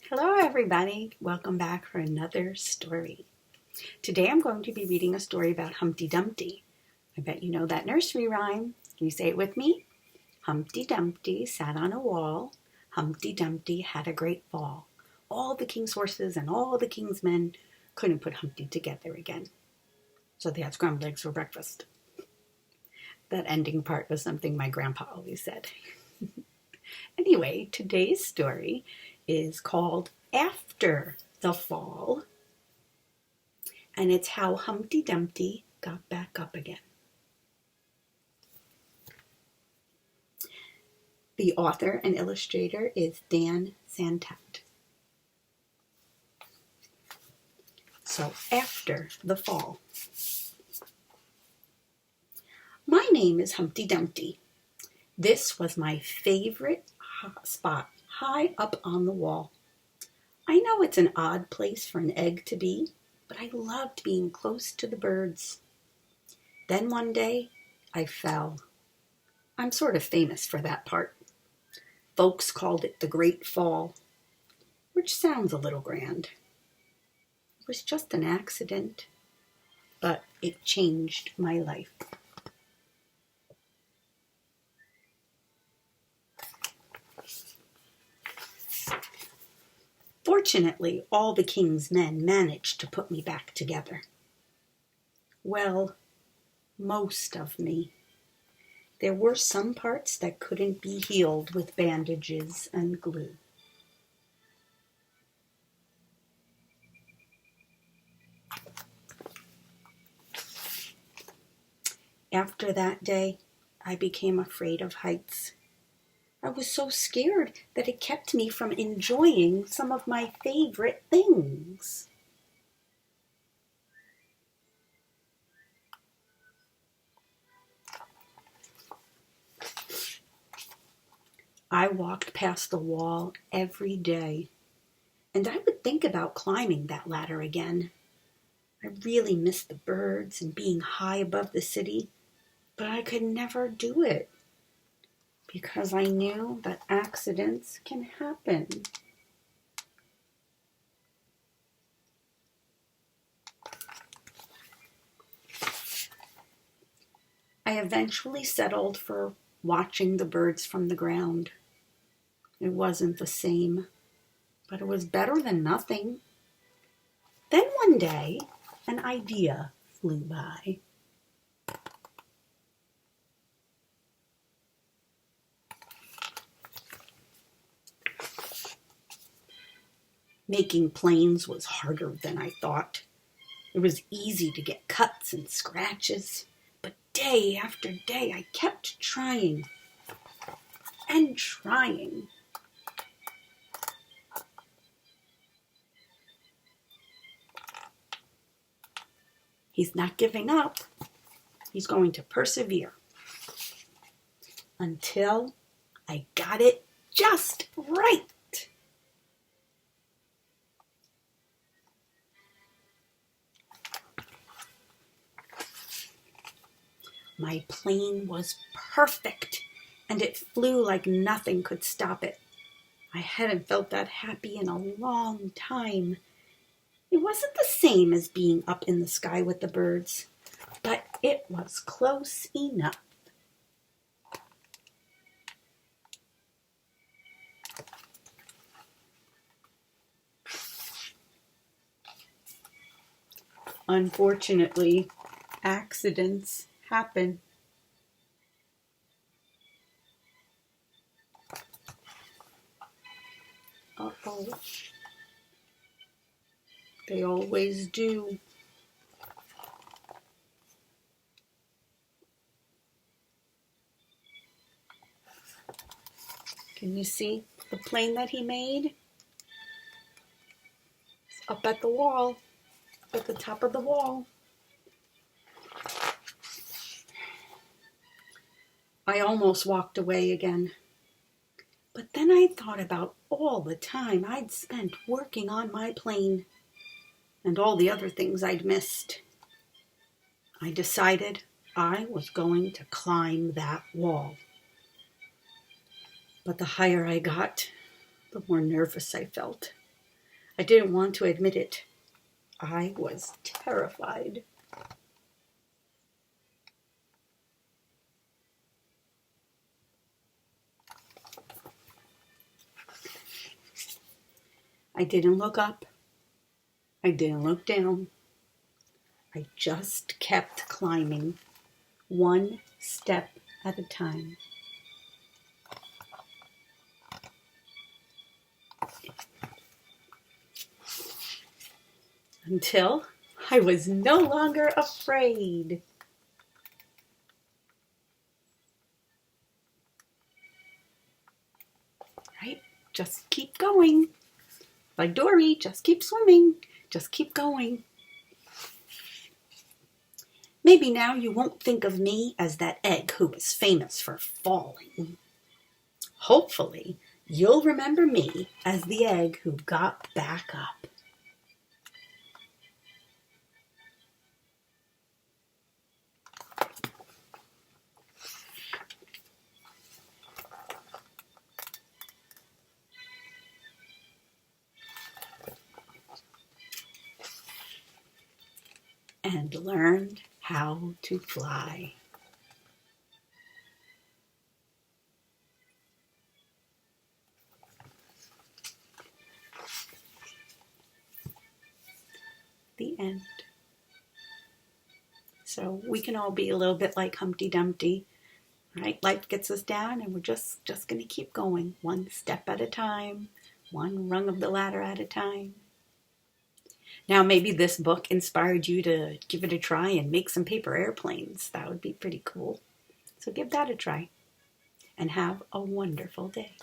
Hello everybody, welcome back for another story. Today I'm going to be reading a story about Humpty Dumpty. I bet you know that nursery rhyme. Can you say it with me? Humpty Dumpty sat on a wall. Humpty Dumpty had a great fall. All the king's horses and all the king's men couldn't put Humpty together again. So they had scrambled eggs for breakfast. That ending part was something my grandpa always said. Anyway, today's story is called After the Fall, and it's how Humpty Dumpty got back up again. The author and illustrator is Santat. So, after the fall. My name is Humpty Dumpty. This was my favorite spot, high up on the wall. I know it's an odd place for an egg to be, but I loved being close to the birds. Then one day, I fell. I'm sort of famous for that part. Folks called it the Great Fall, which sounds a little grand. It was just an accident, but it changed my life. Fortunately, all the king's men managed to put me back together. Well, most of me. There were some parts that couldn't be healed with bandages and glue. After that day, I became afraid of heights. I was so scared that it kept me from enjoying some of my favorite things. I walked past the wall every day, and I would think about climbing that ladder again. I really missed the birds and being high above the city, but I could never do it because I knew that accidents can happen. I eventually settled for watching the birds from the ground. It wasn't the same, but it was better than nothing. Then one day, an idea flew by. Making planes was harder than I thought. It was easy to get cuts and scratches, but day after day I kept trying and trying. He's not giving up. He's going to persevere until I got it just right. My plane was perfect, and it flew like nothing could stop it. I hadn't felt that happy in a long time. It wasn't the same as being up in the sky with the birds, but it was close enough. Unfortunately, accidents happen. Uh-oh. They always do. Can you see the plane that he made? It's up at the wall, up at the top of the wall. I almost walked away again. But then I thought about all the time I'd spent working on my plane and all the other things I'd missed. I decided I was going to climb that wall. But the higher I got, the more nervous I felt. I didn't want to admit it. I was terrified. I didn't look up. I didn't look down. I just kept climbing, one step at a time. Until I was no longer afraid. Right? Just keep going. Like Dory, just keep swimming. Just keep going. Maybe now you won't think of me as that egg who was famous for falling. Hopefully, you'll remember me as the egg who got back up. And learned how to fly. The end. So we can all be a little bit like Humpty Dumpty, right? Life gets us down and we're just going to keep going, one step at a time, one rung of the ladder at a time. Now maybe this book inspired you to give it a try and make some paper airplanes. That would be pretty cool. So give that a try and have a wonderful day.